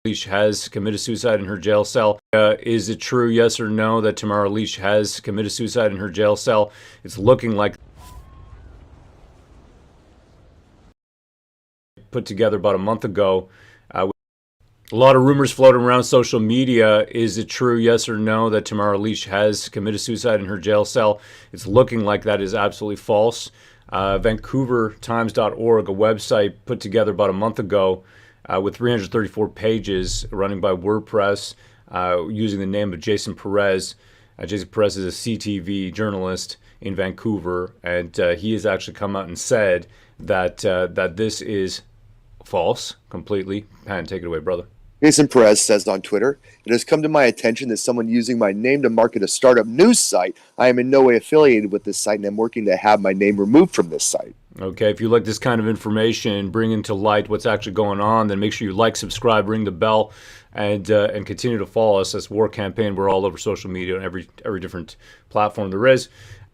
Leach has committed suicide in her jail cell. Is it true, yes or no, that Tamara Leach has committed suicide in her jail cell? It's looking like put together about a month ago. A lot of rumors floating around social media. Is it true, yes or no, that Tamara Leach has committed suicide in her jail cell? It's looking like that is absolutely false. VancouverTimes.org, a website put together about a month ago with 334 pages, running by WordPress, using the name of Jason Perez. Jason Perez is a CTV journalist in Vancouver, and he has actually come out and said that that this is false completely. Pan, take it away, brother. Jason Perez says on Twitter, "It has come to my attention that someone using my name to market a startup news site. I am in no way affiliated with this site, and I'm working to have my name removed from this site." Okay, if you like this kind of information, bringing to light what's actually going on, then make sure you like, subscribe, ring the bell, and continue to follow us. That's War Campaign. We're all over social media on every different platform there is.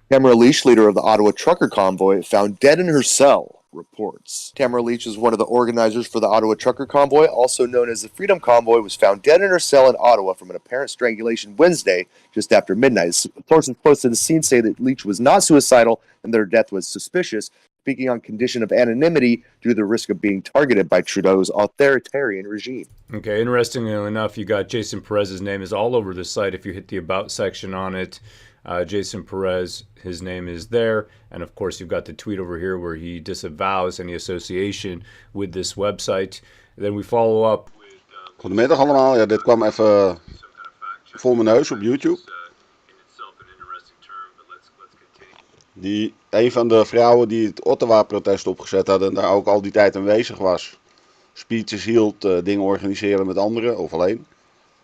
Tamara Leach, leader of the Ottawa trucker convoy, found dead in her cell, reports. Tamara Leach is one of the organizers for the Ottawa trucker convoy, also known as the Freedom Convoy, was found dead in her cell in Ottawa from an apparent strangulation Wednesday, just after midnight. Sources close to the scene say that Leach was not suicidal and that her death was suspicious, speaking on condition of anonymity due to the risk of being targeted by Trudeau's authoritarian regime. Okay, interestingly enough, you got Jason Perez's name is all over the site. If you hit the About section on it, Jason Perez, his name is there. And of course, you've got the tweet over here where he disavows any association with this website. Then we follow up. Goedemiddag allemaal. Ja, dit kwam even voor mijn neus op YouTube. Een van de vrouwen die het Ottawa-protest opgezet hadden en daar ook al die tijd aanwezig was. Speeches hield, dingen organiseren met anderen of alleen.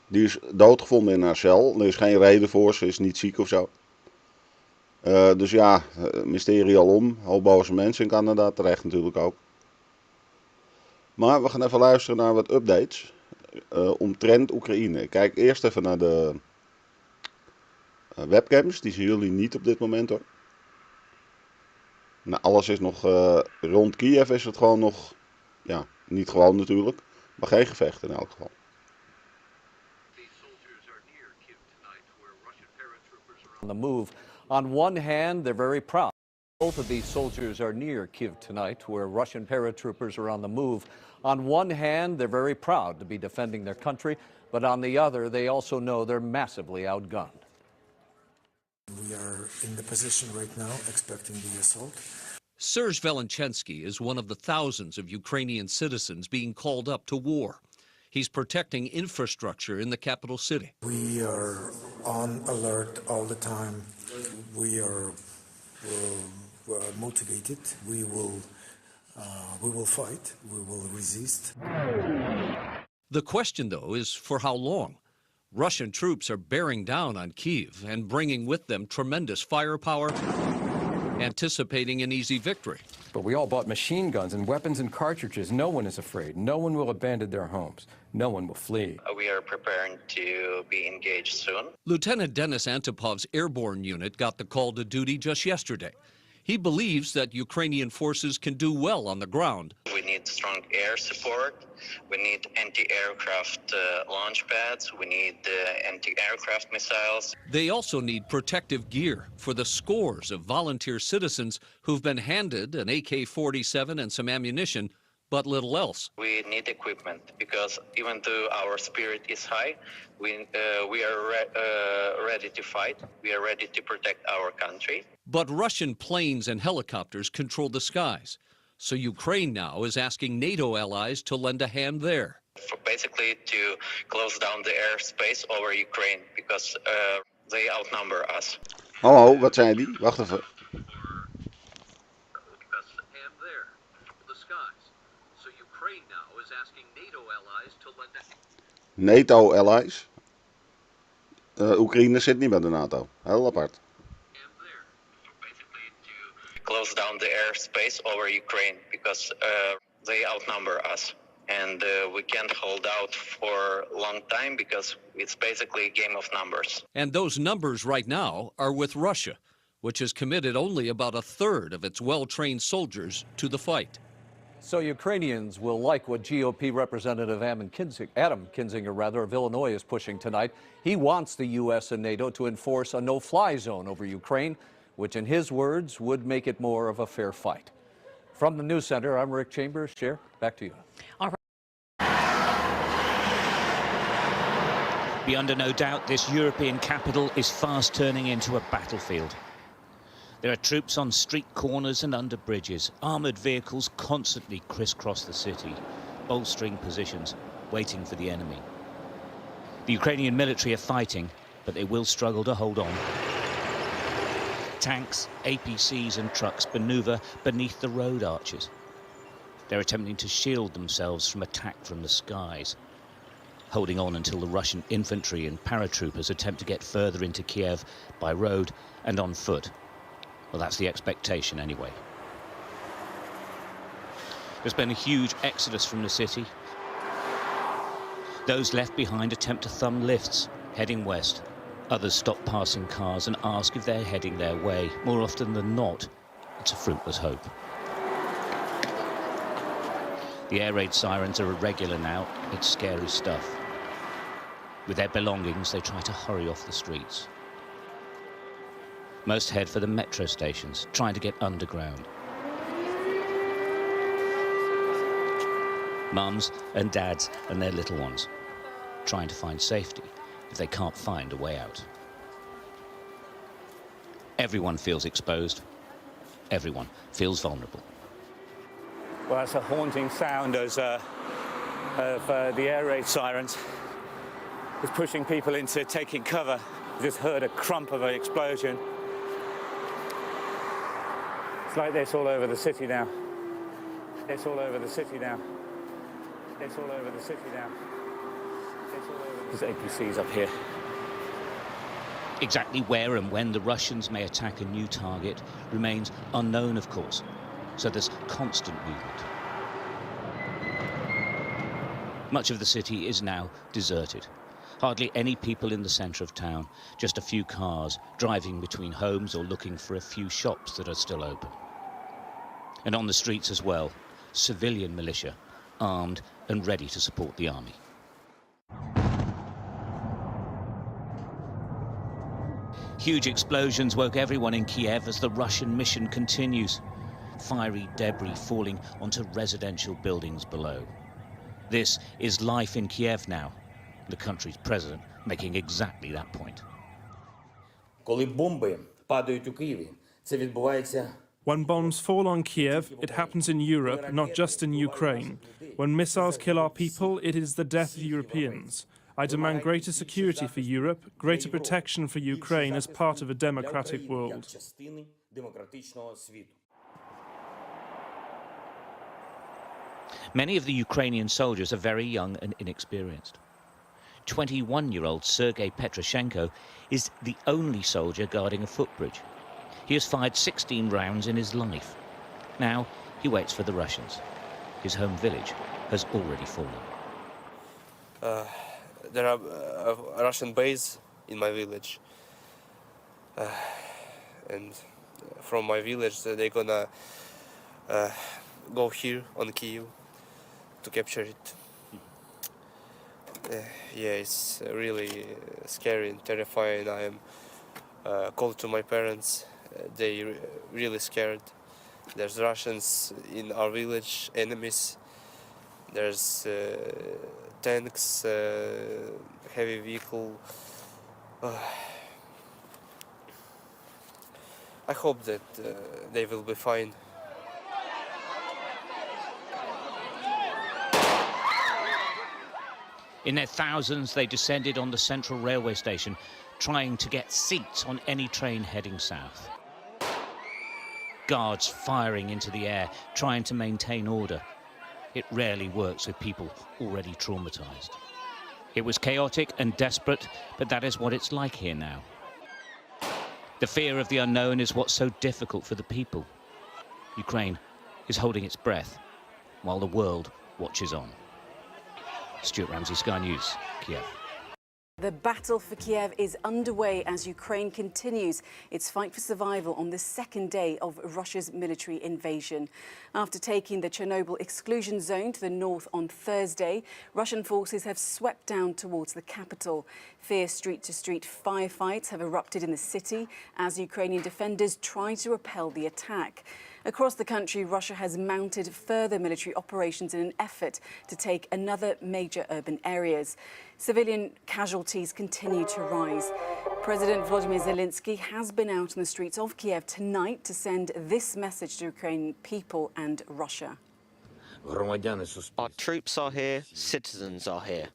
Die is doodgevonden in haar cel. Er is geen reden voor, ze is niet ziek of zo. Dus ja, mysterie alom. Hoopboze mensen in Canada, terecht natuurlijk ook. Maar we gaan even luisteren naar wat updates omtrent Oekraïne. Kijk eerst even naar de webcams, die zien jullie niet op dit moment hoor. Nou, alles is nog rond Kiev is het gewoon nog, ja, niet gewoon natuurlijk, maar geen gevecht in elk geval. On the move. On one hand, they're very proud. Both of these soldiers are near Kyiv tonight, where Russian paratroopers are on the move. On one hand, they're very proud to be defending their country, but on the other, they also know they're massively outgunned. We are in the position right now expecting the assault. Serge Velenchensky is one of the thousands of Ukrainian citizens being called up to war. He's protecting infrastructure in the capital city. We are on alert all the time. We are motivated. We will fight. We will resist. The question, though, is for how long? Russian troops are bearing down on Kyiv and bringing with them tremendous firepower, anticipating an easy victory. But we all bought machine guns and weapons and cartridges. No one is afraid. No one will abandon their homes. No one will flee. We are preparing to be engaged soon. Lieutenant Denis Antipov's airborne unit got the call to duty just yesterday. He believes that Ukrainian forces can do well on the ground. We need strong air support. We need anti-aircraft launch pads. We need anti-aircraft missiles. They also need protective gear for the scores of volunteer citizens who've been handed an AK-47 and some ammunition, but little else. We need equipment because even though our spirit is high, we are ready to fight. We are ready to protect our country. But Russian planes and helicopters control the skies. So Ukraine now is asking NATO allies to lend a hand there. Basically to close down the airspace over Ukraine because they outnumber us. Hallo, wat zei die? Wacht even. NATO allies? Oekraïne zit niet bij de NATO. Heel apart. Close down the airspace over Ukraine because they outnumber us. And we can't hold out for a long time because it's basically a game of numbers. And those numbers right now are with Russia, which has committed only about a third of its well-trained soldiers to the fight. So Ukrainians will like what GOP Representative Adam Kinzinger of Illinois is pushing tonight. He wants the U.S. and NATO to enforce a no-fly zone over Ukraine, which in his words would make it more of a fair fight. From the News Center, I'm Rick Chambers. Cher, back to you. All right. Be under no doubt, this European capital is fast turning into a battlefield. There are troops on street corners and under bridges. Armoured vehicles constantly crisscross the city, bolstering positions, waiting for the enemy. The Ukrainian military are fighting, but they will struggle to hold on. Tanks, APCs and trucks manoeuvre beneath the road arches. They're attempting to shield themselves from attack from the skies, holding on until the Russian infantry and paratroopers attempt to get further into Kiev by road and on foot. Well, that's the expectation anyway. There's been a huge exodus from the city. Those left behind attempt to thumb lifts, heading west. Others stop passing cars and ask if they're heading their way. More often than not, it's a fruitless hope. The air raid sirens are irregular now. It's scary stuff. With their belongings, they try to hurry off the streets. Most head for the metro stations, trying to get underground. Mums and dads and their little ones, trying to find safety if they can't find a way out. Everyone feels exposed. Everyone feels vulnerable. Well, that's a haunting sound of the air raid sirens. It's pushing people into taking cover. Just heard a crump of an explosion. It's like this all over the city now. It's all over the city now. It's all over the city now. It's all over. There's APCs up here. Exactly where and when the Russians may attack a new target remains unknown, of course. So there's constant movement. Much of the city is now deserted. Hardly any people in the centre of town, just a few cars driving between homes or looking for a few shops that are still open. And on the streets as well, civilian militia, armed and ready to support the army. Huge explosions woke everyone in Kiev as the Russian mission continues. Fiery debris falling onto residential buildings below. This is life in Kiev now. The country's president making exactly that point. Коли бомби падають у Києві, це відбувається. When bombs fall on Kiev, it happens in Europe, not just in Ukraine. When missiles kill our people, it is the death of Europeans. I demand greater security for Europe, greater protection for Ukraine as part of a democratic world. Many of the Ukrainian soldiers are very young and inexperienced. 21-year-old Sergei Petroshenko is the only soldier guarding a footbridge. He has fired 16 rounds in his life. Now he waits for the Russians. His home village has already fallen. There are a Russian base in my village. And from my village, they're gonna go here on Kyiv to capture it. Yeah, it's really scary and terrifying. I am called to my parents. They really scared. There's Russians in our village, enemies. There's tanks, heavy vehicle. I hope that they will be fine. In their thousands, they descended on the central railway station, trying to get seats on any train heading south. Guards firing into the air, trying to maintain order. It rarely works with people already traumatized. It was chaotic and desperate, but that is what it's like here now. The fear of the unknown is what's so difficult for the people. Ukraine is holding its breath while the world watches on. Stuart Ramsey, Sky News, Kiev. The battle for Kiev is underway as Ukraine continues its fight for survival on the second day of Russia's military invasion. After taking the Chernobyl exclusion zone to the north on Thursday, Russian forces have swept down towards the capital. Fierce street-to-street firefights have erupted in the city as Ukrainian defenders try to repel the attack. Across the country, Russia has mounted further military operations in an effort to take another major urban areas. Civilian casualties continue to rise. President Volodymyr Zelensky has been out on the streets of Kiev tonight to send this message to Ukrainian people and Russia. Our troops are here, citizens are here.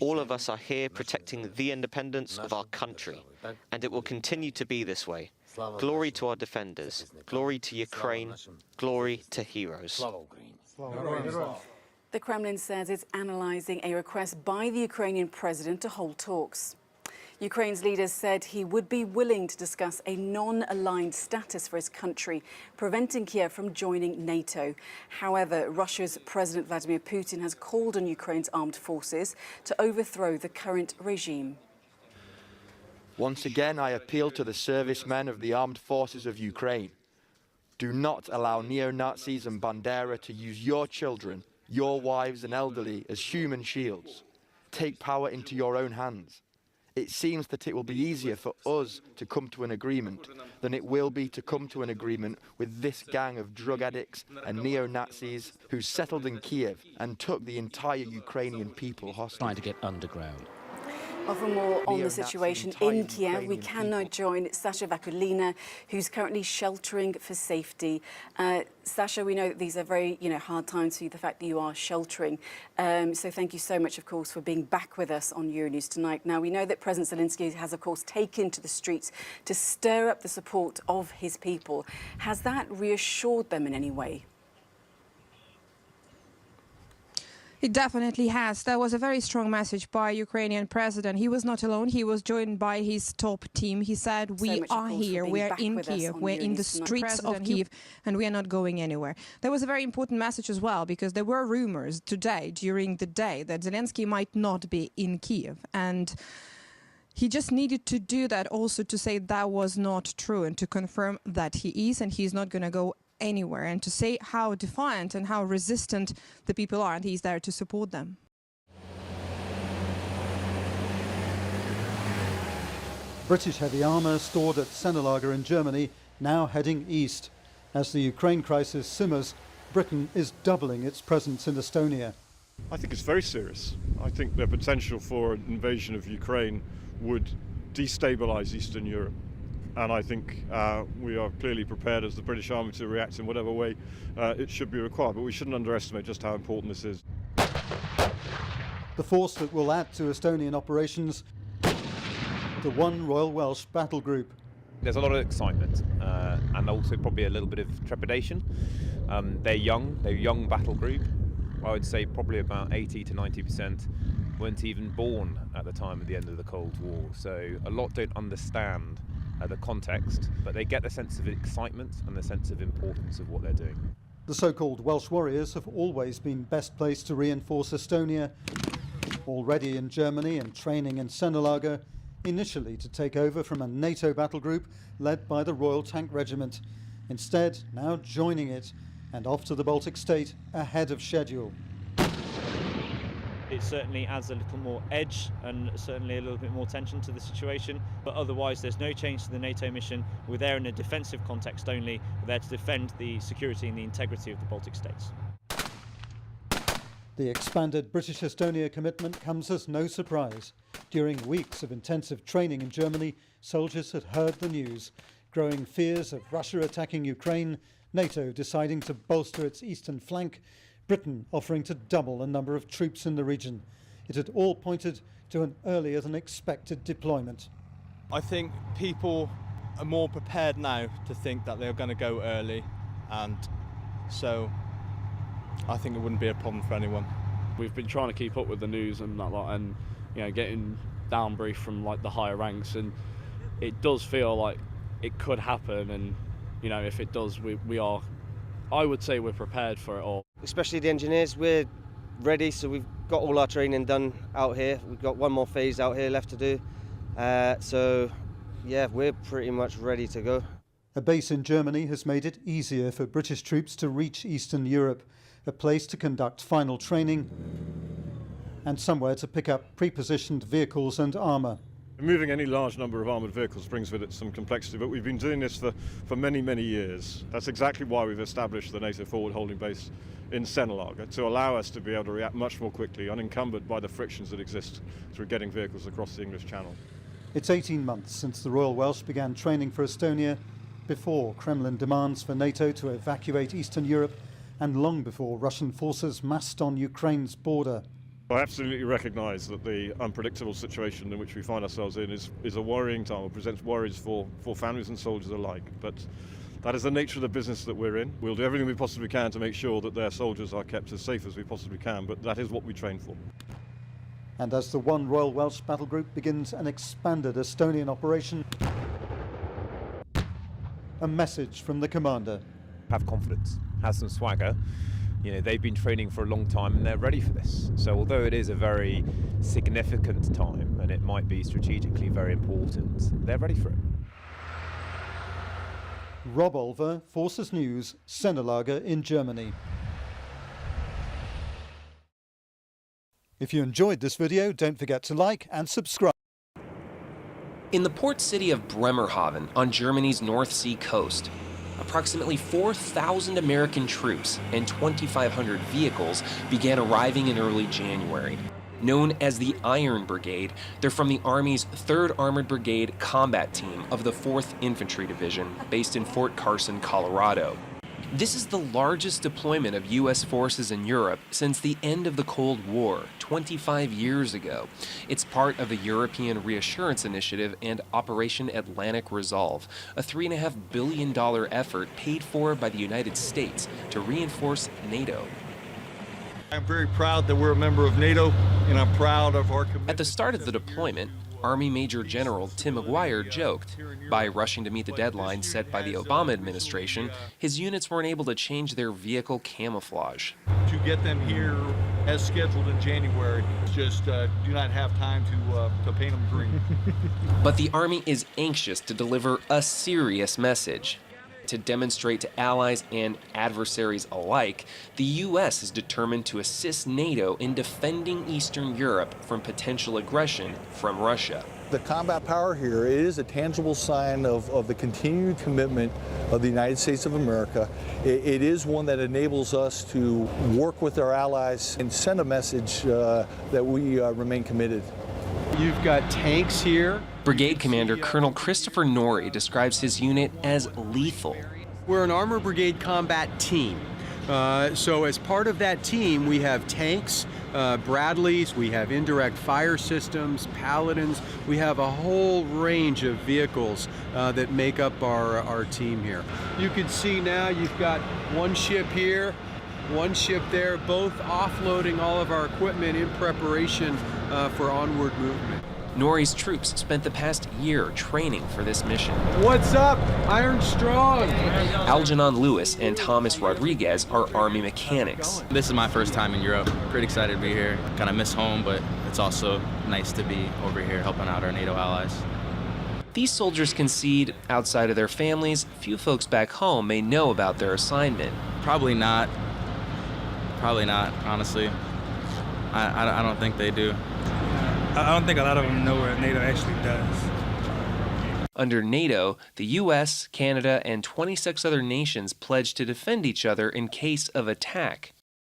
All of us are here protecting the independence of our country, and it will continue to be this way. Glory to our defenders, glory to Ukraine, glory to heroes. The Kremlin says it's analysing a request by the Ukrainian president to hold talks. Ukraine's leader said he would be willing to discuss a non-aligned status for his country, preventing Kiev from joining NATO. However, Russia's President Vladimir Putin has called on Ukraine's armed forces to overthrow the current regime. Once again, I appeal to the servicemen of the armed forces of Ukraine. Do not allow neo-Nazis and Bandera to use your children, your wives and elderly as human shields. Take power into your own hands. It seems that it will be easier for us to come to an agreement than it will be to come to an agreement with this gang of drug addicts and neo-Nazis who settled in Kiev and took the entire Ukrainian people hostage. Trying to get underground. Well, for more on the situation in Kiev, we can now join Sasha Vakulina, who's currently sheltering for safety. Sasha, we know that these are very, hard times for you, the fact that you are sheltering. So thank you so much, of course, for being back with us on Euronews tonight. Now, we know that President Zelensky has, of course, taken to the streets to stir up the support of his people. Has that reassured them in any way? It definitely has. There was a very strong message by Ukrainian president. He was not alone. He was joined by his top team. He said, we are here. We are in Kiev. We're in the streets of Kiev, and we are not going anywhere. There was a very important message as well, because there were rumors today, during the day, that Zelensky might not be in Kiev. And he just needed to do that also to say that was not true and to confirm that he is, and he's not going to go anywhere, and to say how defiant and how resistant the people are, and he's there to support them. British heavy armour stored at Sennelager in Germany now heading east. As the Ukraine crisis simmers, Britain is doubling its presence in Estonia. I think it's very serious. I think the potential for an invasion of Ukraine would destabilise Eastern Europe. And I think we are clearly prepared as the British Army to react in whatever way it should be required. But we shouldn't underestimate just how important this is. The force that will add to Estonian operations, the 1 Royal Welsh Battle Group. There's a lot of excitement and also probably a little bit of trepidation. They're young battle group. I would say probably about 80 to 90% weren't even born at the time of the end of the Cold War. So a lot don't understand the context, but they get the sense of excitement and the sense of importance of what they're doing. The so-called Welsh warriors have always been best placed to reinforce Estonia, already in Germany and training in Sennelager, initially to take over from a NATO battle group led by the Royal Tank Regiment. Instead, now joining it and off to the Baltic state ahead of schedule. It certainly adds a little more edge and certainly a little bit more tension to the situation, but otherwise there's no change to the NATO mission. We're there in a defensive context only. We're there to defend the security and the integrity of the Baltic states. The expanded British Estonia commitment comes as no surprise. During weeks of intensive training in Germany, soldiers had heard the news. Growing fears of Russia attacking Ukraine, NATO deciding to bolster its eastern flank, Britain offering to double the number of troops in the region. It had all pointed to an earlier than expected deployment. I think people are more prepared now to think that they're going to go early, and so I think it wouldn't be a problem for anyone. We've been trying to keep up with the news and that lot, and getting down brief from the higher ranks, and it does feel like it could happen, and if it does, we are, I would say we're prepared for it all. Especially the engineers, we're ready, so got all our training done out here. We've got one more phase out here left to do. So, yeah, we're pretty much ready to go. A base in Germany has made it easier for British troops to reach Eastern Europe, a place to conduct final training and somewhere to pick up pre-positioned vehicles and armour. Moving any large number of armoured vehicles brings with it some complexity, but we've been doing this for many, many years. That's exactly why we've established the NATO forward holding base in Senelager, to allow us to be able to react much more quickly, unencumbered by the frictions that exist through getting vehicles across the English Channel. It's 18 months since the Royal Welsh began training for Estonia, before Kremlin demands for NATO to evacuate Eastern Europe, and long before Russian forces massed on Ukraine's border. I absolutely recognise that the unpredictable situation in which we find ourselves in is a worrying time. It presents worries for families and soldiers alike. But that is the nature of the business that we're in. We'll do everything we possibly can to make sure that their soldiers are kept as safe as we possibly can, but that is what we train for. And as the One Royal Welsh Battle Group begins an expanded Estonian operation, a message from the commander. Have confidence, have some swagger. You know, they've been training for a long time and they're ready for this. So although it is a very significant time and it might be strategically very important, they're ready for it. Rob Olver, Forces News, Senelager in Germany. If you enjoyed this video, don't forget to like and subscribe. In the port city of Bremerhaven on Germany's North Sea coast, approximately 4,000 American troops and 2,500 vehicles began arriving in early January. Known as the Iron Brigade, they're from the Army's 3rd Armored Brigade Combat Team of the 4th Infantry Division, based in Fort Carson, Colorado. This is the largest deployment of U.S. forces in Europe since the end of the Cold War, 25 years ago. It's part of the European Reassurance Initiative and Operation Atlantic Resolve, a $3.5 billion effort paid for by the United States to reinforce NATO. I'm very proud that we're a member of NATO, and I'm proud of our commitment. At the start of the deployment, Army Major General Tim McGuire joked, by rushing to meet the deadline set by the Obama administration, his units weren't able to change their vehicle camouflage. To get them here as scheduled in January, just do not have time to paint them green. But the Army is anxious to deliver a serious message. To demonstrate to allies and adversaries alike, the U.S. is determined to assist NATO in defending Eastern Europe from potential aggression from Russia. The combat power here is a tangible sign of the continued commitment of the United States of America. It is one that enables us to work with our allies and send a message that we remain committed. You've got tanks here. Brigade Commander Colonel Christopher Norrie describes his unit as lethal. We're an Armored Brigade combat team. So as part of that team, we have tanks, Bradleys, we have indirect fire systems, Paladins. We have a whole range of vehicles that make up our team here. You can see now you've got one ship here, one ship there, both offloading all of our equipment in preparation for onward movement. Norrie's troops spent the past year training for this mission. What's up? Iron Strong! Algernon Lewis and Thomas Rodriguez are Army mechanics. This is my first time in Europe. Pretty excited to be here. Kind of miss home, but it's also nice to be over here helping out our NATO allies. These soldiers concede, outside of their families, few folks back home may know about their assignment. Probably not. Probably not, honestly. I don't think they do. I don't think a lot of them know what NATO actually does. Under NATO, the U.S., Canada, and 26 other nations pledged to defend each other in case of attack.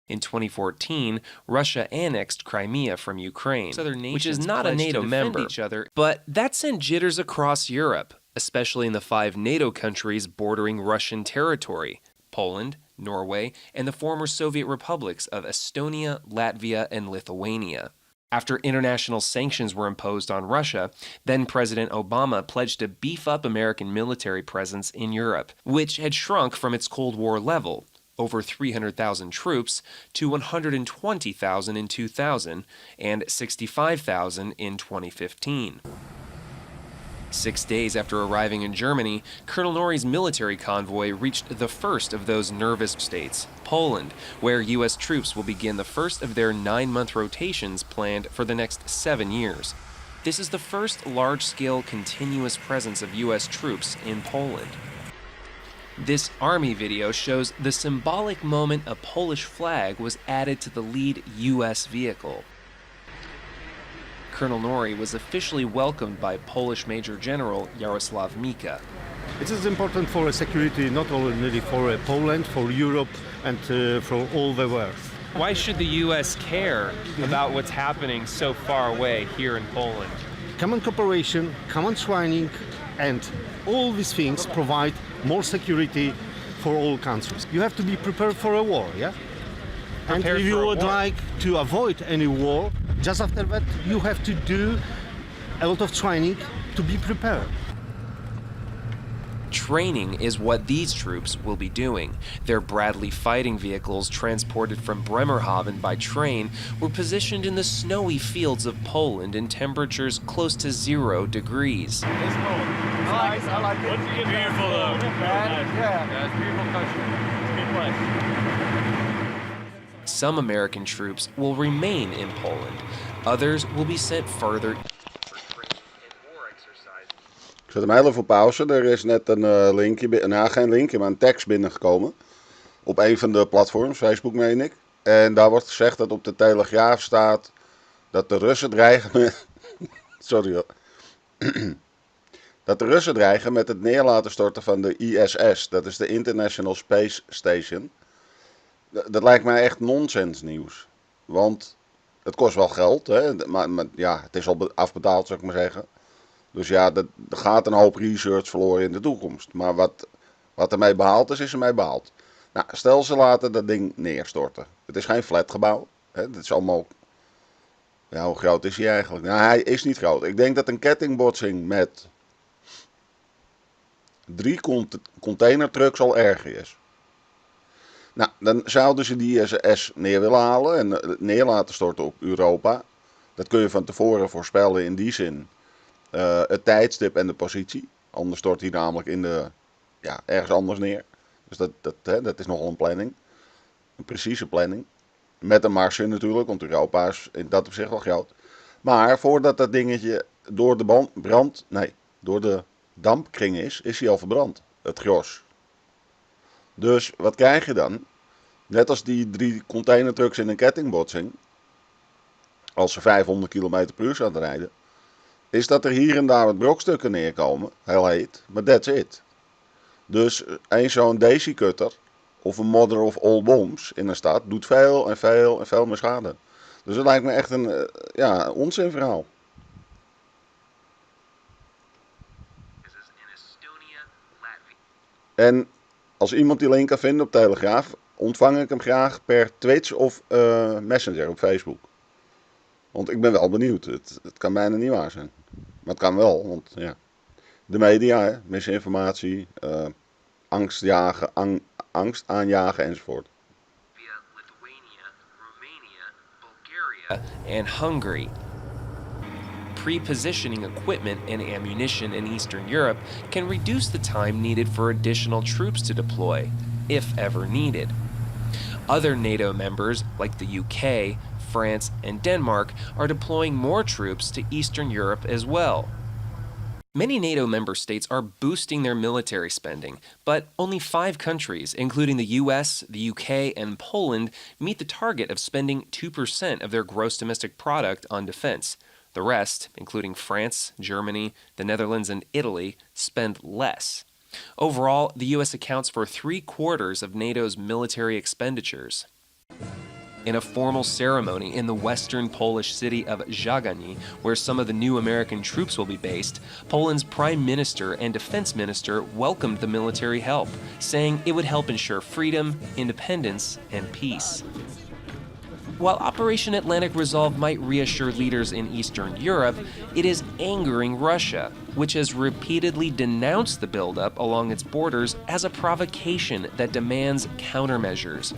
In 2014, Russia annexed Crimea from Ukraine, which is not a NATO member, but that sent jitters across Europe, especially in the 5 NATO countries bordering Russian territory: Poland, Norway, and the former Soviet republics of Estonia, Latvia, and Lithuania. After international sanctions were imposed on Russia, then-President Obama pledged to beef up American military presence in Europe, which had shrunk from its Cold War level, over 300,000 troops, to 120,000 in 2000 and 65,000 in 2015. 6 days after arriving in Germany, Colonel Norrie's military convoy reached the first of those nervous states, Poland, where U.S. troops will begin the first of their 9-month rotations planned for the next 7 years. This is the first large-scale continuous presence of U.S. troops in Poland. This army video shows the symbolic moment a Polish flag was added to the lead U.S. vehicle. Colonel Norrie was officially welcomed by Polish Major General Jarosław Mika. It is important for security, not only for Poland, for Europe, and for all the world. Why should the U.S. care about what's happening so far away here in Poland? Common cooperation, common training, and all these things provide more security for all countries. You have to be prepared for a war, yeah? And if you would like to avoid any war, just after that, you have to do a lot of training to be prepared. Training is what these troops will be doing. Their Bradley fighting vehicles, transported from Bremerhaven by train, were positioned in the snowy fields of Poland in temperatures close to 0 degrees. It's cold. I like it. It's beautiful though. Yeah, it's a beautiful country. It's a good place. Some American troops will remain in Poland. Others will be sent further. Ik zet hem heel even op pauze. Er is net een linkje, nou geen linkje, maar een tekst binnengekomen. Op een van de platforms, Facebook meen ik. En daar wordt gezegd dat op de Telegraaf staat dat de Russen dreigen met... Sorry hoor. Dat de Russen dreigen met het neer laten storten van de ISS. Dat is de International Space Station. Dat lijkt mij echt nonsensnieuws. Want het kost wel geld, hè? Maar ja, het is al afbetaald, zou ik maar zeggen. Dus ja, er gaat een hoop research verloren in de toekomst. Maar wat ermee behaald is, is ermee behaald. Nou, stel ze laten dat ding neerstorten. Het is geen flatgebouw. Het is allemaal... Ja, hoe groot is hij eigenlijk? Nou, hij is niet groot. Ik denk dat een kettingbotsing met 3 containertrucks al erger is. Nou, dan zouden ze die ISS neer willen halen en neer laten storten op Europa. Dat kun je van tevoren voorspellen in die zin. Het tijdstip en de positie. Anders stort hij namelijk ergens anders neer. Dus dat is nogal een planning. Een precieze planning. Met een marge natuurlijk, want Europa is in dat opzicht wel groot. Maar voordat dat dingetje door de dampkring is hij al verbrand. Het gros. Dus wat krijg je dan? Net als die 3 containertrucks in een kettingbotsing. Als ze 500 km per uur zouden rijden. Is dat er hier en daar wat brokstukken neerkomen. Heel heet. Maar that's it. Dus zo'n Daisy-cutter. Of een mother of all bombs in een stad. Doet veel en veel en veel meer schade. Dus dat lijkt me echt een onzinverhaal. En als iemand die link kan vinden op Telegraaf, ontvang ik hem graag per Twitch of Messenger op Facebook. Want ik ben wel benieuwd. Het kan bijna niet waar zijn. Maar het kan wel, want ja. De media, misinformatie, angst aanjagen enzovoort. And Hungary. Pre-positioning equipment and ammunition in Eastern Europe can reduce the time needed for additional troops to deploy, if ever needed. Other NATO members, like the UK, France, and Denmark, are deploying more troops to Eastern Europe as well. Many NATO member states are boosting their military spending, but only 5 countries, including the US, the UK, and Poland, meet the target of spending 2% of their gross domestic product on defense. The rest, including France, Germany, the Netherlands, and Italy, spend less. Overall, the U.S. accounts for 3/4 of NATO's military expenditures. In a formal ceremony in the western Polish city of Żagań, where some of the new American troops will be based, Poland's prime minister and defense minister welcomed the military help, saying it would help ensure freedom, independence, and peace. While Operation Atlantic Resolve might reassure leaders in Eastern Europe, it is angering Russia, which has repeatedly denounced the buildup along its borders as a provocation that demands countermeasures.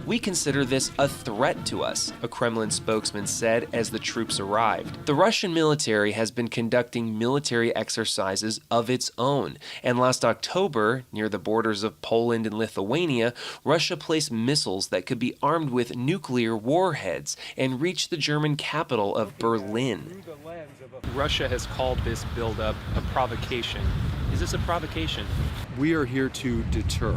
"We consider this a threat to us," a Kremlin spokesman said as the troops arrived. The Russian military has been conducting military exercises of its own, and last October, near the borders of Poland and Lithuania, Russia placed missiles that could be armed with nuclear warheads and reach the German capital of Berlin. Russia has called this buildup a provocation. Is this a provocation? We are here to deter.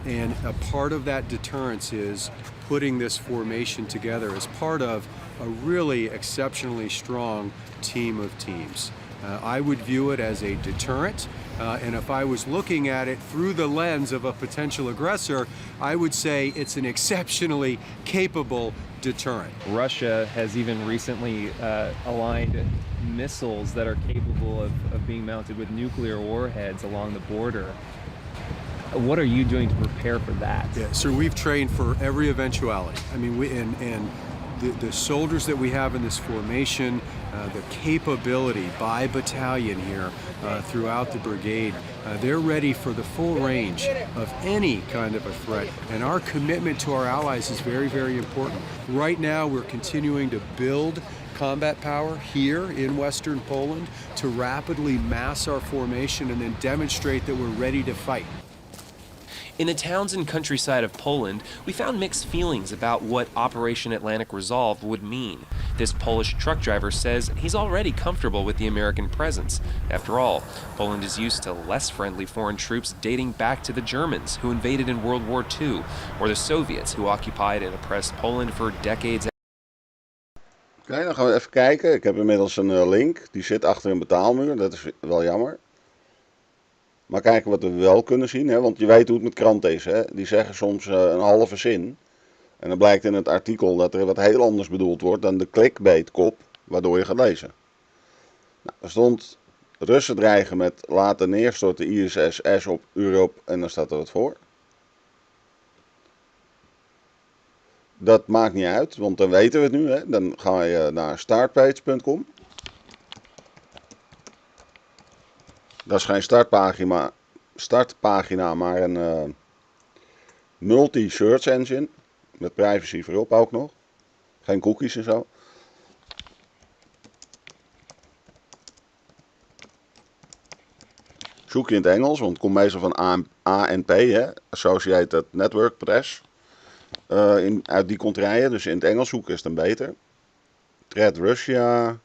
And a part of that deterrence is putting this formation together as part of a really exceptionally strong team of teams. I would view it as a deterrent, and if I was looking at it through the lens of a potential aggressor, I would say it's an exceptionally capable deterrent. Russia has even recently aligned missiles that are capable of being mounted with nuclear warheads along the border. What are you doing to prepare for that? Yeah, so we've trained for every eventuality. I mean, the soldiers that we have in this formation, the capability by battalion here throughout the brigade, they're ready for the full range of any kind of a threat. And our commitment to our allies is very, very important. Right now, we're continuing to build combat power here in Western Poland to rapidly mass our formation and then demonstrate that we're ready to fight. In the towns and countryside of Poland, we found mixed feelings about what Operation Atlantic Resolve would mean. This Polish truck driver says he's already comfortable with the American presence. After all, Poland is used to less friendly foreign troops dating back to the Germans who invaded in World War II, or the Soviets who occupied and oppressed Poland for decades. Oké, dan gaan we even kijken. Ik heb inmiddels een link. Die zit achter een betaalmuur. Dat is wel jammer. Maar kijken wat we wel kunnen zien, hè? Want je weet hoe het met kranten is. Hè? Die zeggen soms een halve zin. En dan blijkt in het artikel dat er wat heel anders bedoeld wordt dan de clickbait-kop waardoor je gaat lezen. Nou, er stond: Russen dreigen met laten neerstorten ISS op Europe en dan staat er wat voor. Dat maakt niet uit, want dan weten we het nu. Hè? Dan ga je naar startpage.com. Dat is geen startpagina, maar een multi-search engine. Met privacy voorop ook nog. Geen cookies en zo. Zoek je in het Engels, want het komt meestal van ANP, hè? Associated Network Press. Uit die contraien, dus in het Engels zoeken is dan beter. Threat Russia,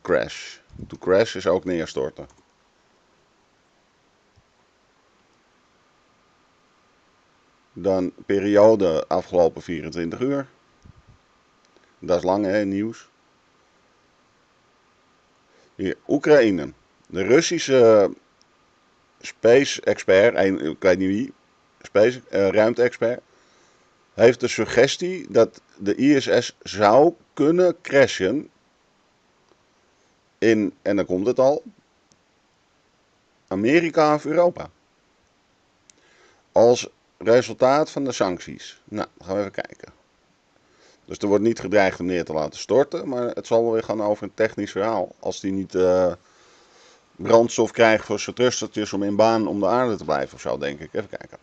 crash. To crash is ook neerstorten. Dan periode afgelopen 24 uur. Dat is lang, hè, nieuws. Hier, Oekraïne. De Russische space expert, ik weet niet wie, ruimte-expert, heeft de suggestie dat de ISS zou kunnen crashen in, en dan komt het al, Amerika of Europa. Als resultaat van de sancties. Nou, gaan we even kijken. Dus er wordt niet gedreigd om neer te laten storten, maar het zal wel weer gaan over een technisch verhaal. Als die niet brandstof krijgt voor zijn thrustertjes om in baan om de aarde te blijven of zo, denk ik. Even kijken.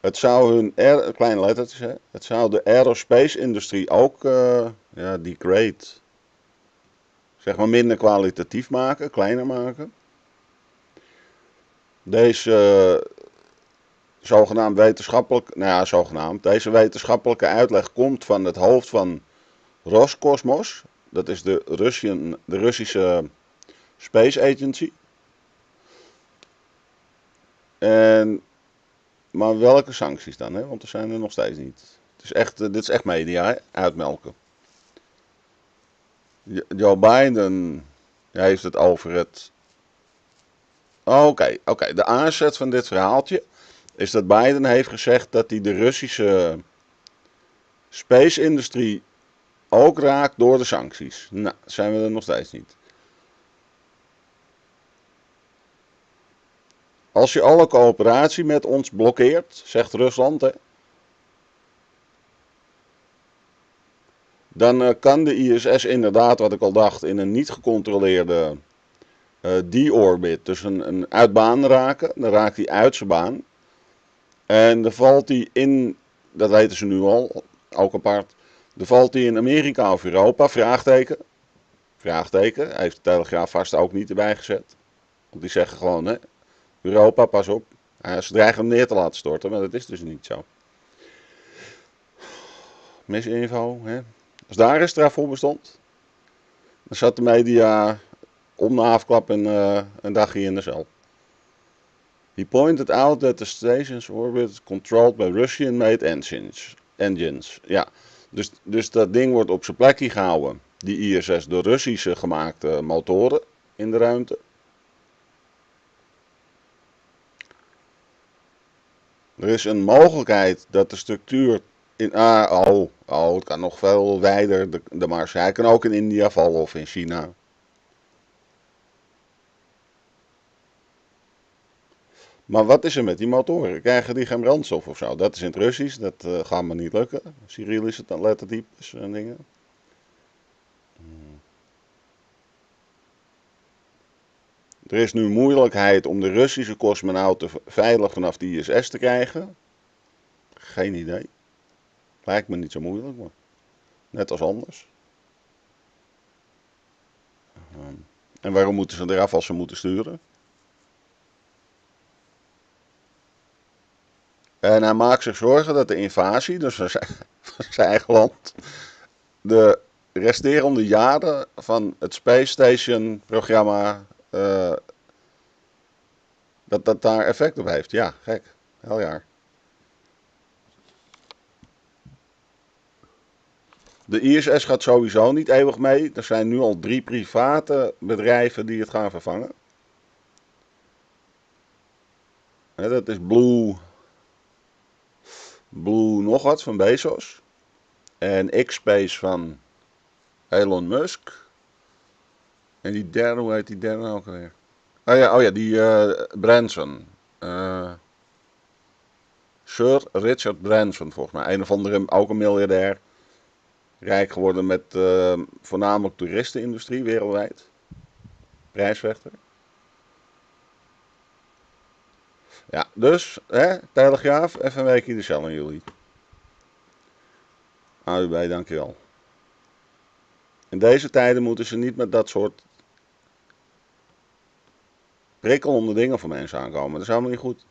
Het zou hun, kleine lettertjes, hè, het zou de aerospace industrie ook degrade, zeg maar minder kwalitatief maken, kleiner maken. Deze zogenaamd deze wetenschappelijke uitleg komt van het hoofd van Roscosmos. Dat is de Russische Space Agency. Maar welke sancties dan? Hè? Want er zijn er nog steeds niet. Het is echt, dit is echt media, hè? Uitmelken. Joe Biden heeft het over het... Oké. De aanzet van dit verhaaltje is dat Biden heeft gezegd dat hij de Russische space-industrie ook raakt door de sancties. Nou, zijn we er nog steeds niet. Als je alle coöperatie met ons blokkeert, zegt Rusland, hè, dan kan de ISS inderdaad, wat ik al dacht, in een niet gecontroleerde deorbit, dus een uit baan raken. Dan raakt hij uit zijn baan. En dan valt hij in, dat weten ze nu al, ook apart. Dan valt hij in Amerika of Europa, vraagteken. Vraagteken, heeft de Telegraaf vast ook niet erbij gezet. Want die zeggen gewoon, hè, Europa, pas op. Ze dreigen hem neer te laten storten, maar dat is dus niet zo. Misinfo, hè. Als daar een straf voor bestond, dan zat de media om de afklap een dagje in de cel. He pointed out that the station's orbit controlled by Russian-made engines. Ja, dus dat ding wordt op zijn plekje gehouden. Die ISS door Russische gemaakte motoren in de ruimte. Er is een mogelijkheid dat de structuur in... het kan nog veel wijder, de Mars. Hij kan ook in India vallen of in China. Maar wat is er met die motoren? Krijgen die geen brandstof of zo? Dat is in het Russisch, dat gaat me niet lukken. Cyrillische lettertypes en dingen. Er is nu moeilijkheid om de Russische cosmonauten veilig vanaf de ISS te krijgen. Geen idee. Lijkt me niet zo moeilijk, maar net als anders. En waarom moeten ze eraf als ze moeten sturen? En hij maakt zich zorgen dat de invasie, dus van zijn eigen land, de resterende jaren van het Space Station programma, dat daar effect op heeft. Ja, gek. Heel jaar. De ISS gaat sowieso niet eeuwig mee. Er zijn nu al 3 private bedrijven die het gaan vervangen. Dat is Blue nog wat van Bezos. En X-Space van Elon Musk. En die derde, hoe heet die derde ook alweer? Oh ja, die Branson. Sir Richard Branson volgens mij. Een of andere, ook een miljardair. Rijk geworden met voornamelijk toeristenindustrie wereldwijd. Prijsvechter. Ja, dus, Telegraaf, even een weekje de cel aan jullie. AUB, dankjewel. In deze tijden moeten ze niet met dat soort prikkelende dingen voor mensen aankomen. Dat is helemaal niet goed.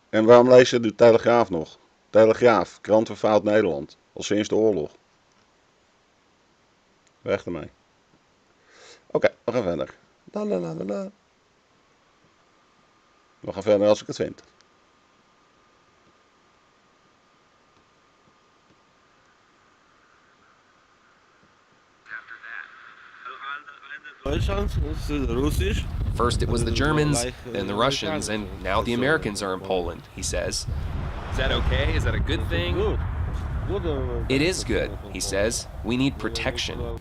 En waarom lees je de Telegraaf nog? Telegraaf, krant van Fout Nederland. Al sinds de oorlog. Weg ermee. Oké, we gaan verder. We gaan verder als ik het vind. First it was the Germans, then the Russians, and now the Americans are in Poland, he says. Is that okay? Is that a good thing? It is good, he says. We need protection.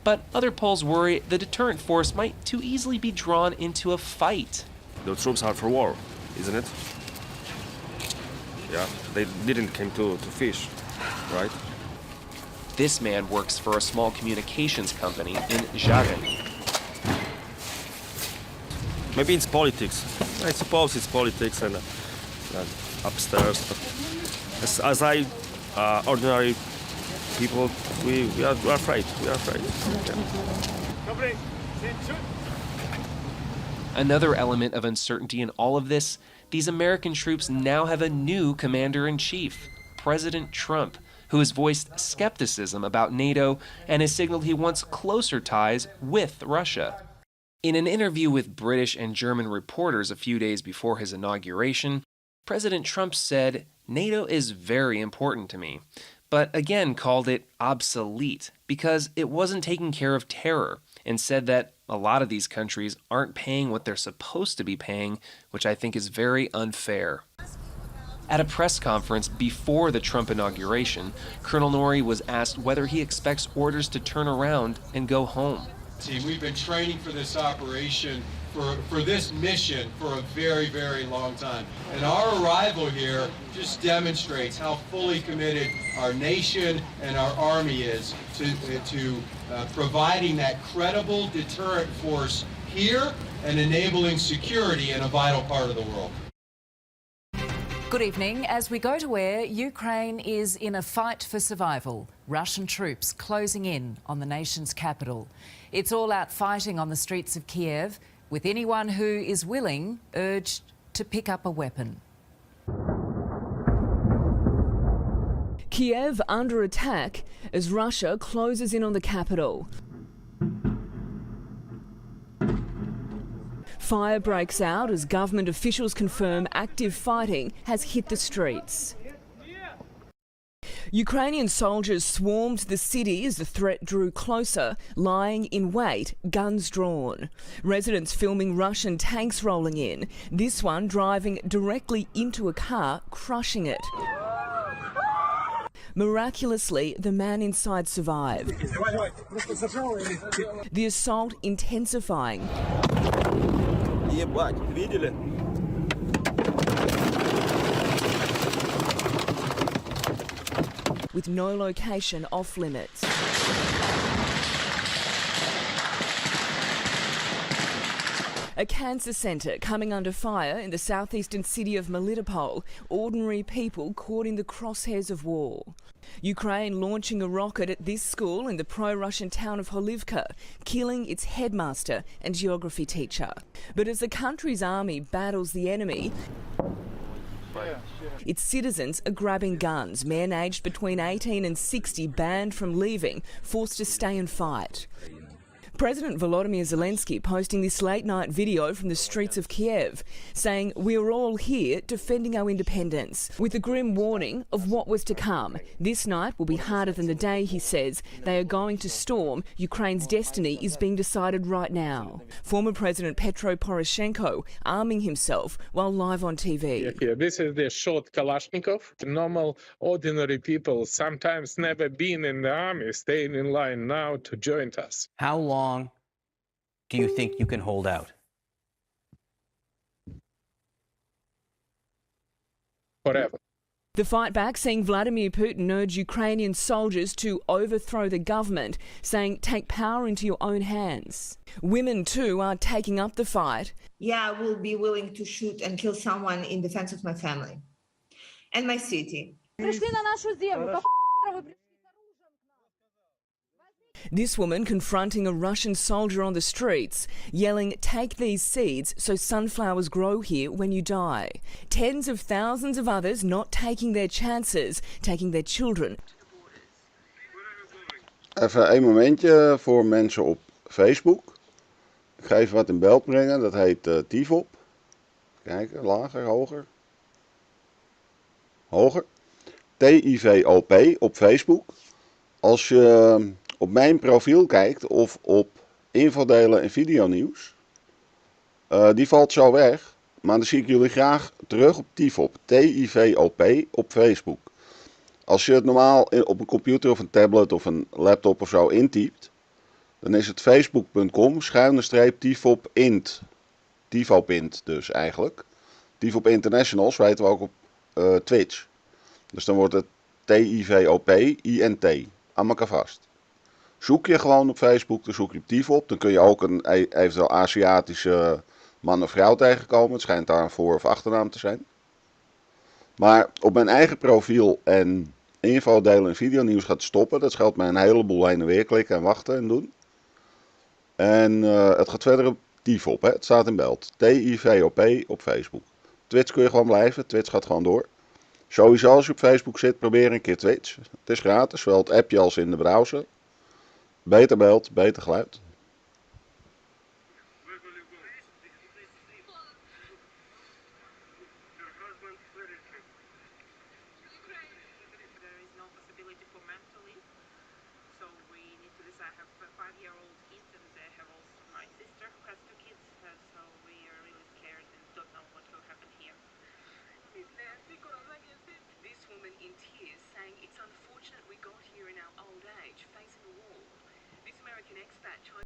But other Poles worry the deterrent force might too easily be drawn into a fight. The troops are for war, isn't it? Yeah, they didn't come to fish, right? This man works for a small communications company in Żaren. Maybe it's politics. I suppose it's politics and upstairs. But as ordinary people, we are afraid. We are afraid. Yeah. Another element of uncertainty in all of this, these American troops now have a new commander-in-chief, President Trump, who has voiced skepticism about NATO and has signaled he wants closer ties with Russia. In an interview with British and German reporters a few days before his inauguration, President Trump said, "NATO is very important to me," but again called it obsolete because it wasn't taking care of terror, and said that a lot of these countries aren't paying what they're supposed to be paying, which I think is very unfair. At a press conference before the Trump inauguration, Colonel Norrie was asked whether he expects orders to turn around and go home. We've been training for this operation, for this mission, for a very, very long time. And our arrival here just demonstrates how fully committed our nation and our army is to providing that credible deterrent force here and enabling security in a vital part of the world. Good evening. As we go to air, Ukraine is in a fight for survival. Russian troops closing in on the nation's capital. It's all-out fighting on the streets of Kiev, with anyone who is willing urged to pick up a weapon. Kiev under attack as Russia closes in on the capital. Fire breaks out as government officials confirm active fighting has hit the streets. Ukrainian soldiers swarmed the city as the threat drew closer, lying in wait, guns drawn. Residents filming Russian tanks rolling in, this one driving directly into a car, crushing it. Miraculously, the man inside survived. The assault intensifying. With no location off limits. A cancer centre coming under fire in the southeastern city of Melitopol. Ordinary people caught in the crosshairs of war. Ukraine launching a rocket at this school in the pro-Russian town of Holivka, killing its headmaster and geography teacher. But as the country's army battles the enemy, its citizens are grabbing guns. Men aged between 18 and 60 banned from leaving, forced to stay and fight. President Volodymyr Zelensky posting this late-night video from the streets of Kiev, saying, "We're all here defending our independence," with a grim warning of what was to come. This night will be harder than the day, he says. They are going to storm. Ukraine's destiny is being decided right now. Former President Petro Poroshenko arming himself while live on TV. This is the short Kalashnikov. Normal, ordinary people, sometimes never been in the army, staying in line now to join us. How long do you think you can hold out? Forever. The fight back seeing Vladimir Putin urge Ukrainian soldiers to overthrow the government, saying take power into your own hands. Women too are taking up the fight. Yeah, I will be willing to shoot and kill someone in defense of my family and my city. This woman confronting a Russian soldier on the streets, yelling, "Take these seeds so sunflowers grow here when you die." Tens of thousands of others not taking their chances, taking their children. Even een momentje voor mensen op Facebook. Ik ga even wat in beeld brengen, dat heet TIVOP. Kijken, lager, hoger. Hoger. TIVOP op Facebook. Als je op mijn profiel kijkt of op infodelen en videonieuws, die valt zo weg. Maar dan zie ik jullie graag terug op TIVOP, TIVOP op Facebook. Als je het normaal op een computer of een tablet of een laptop of zo intypt, dan is het facebook.com/TIVOPint. TIVOPint dus eigenlijk. TIVOP Internationals weten we ook op Twitch. Dus dan wordt het TIVOPINT. Aan elkaar vast. Zoek je gewoon op Facebook, dan zoek je op TIVOP. Dan kun je ook een eventueel Aziatische man of vrouw tegenkomen. Het schijnt daar een voor- of achternaam te zijn. Maar op mijn eigen profiel en info delen en videonieuws gaat stoppen. Dat scheelt mij een heleboel heen en weer klikken en wachten en doen. En het gaat verder op TIVOP. Hè? Het staat in beeld. TIVOP op Facebook. Twitch kun je gewoon blijven. Twitch gaat gewoon door. Sowieso als je op Facebook zit, probeer een keer Twitch. Het is gratis, zowel het appje als in de browser. Beter beeld, beter geluid. This woman in tears saying it's unfortunate we got here in our old age, facing a wall. This American expat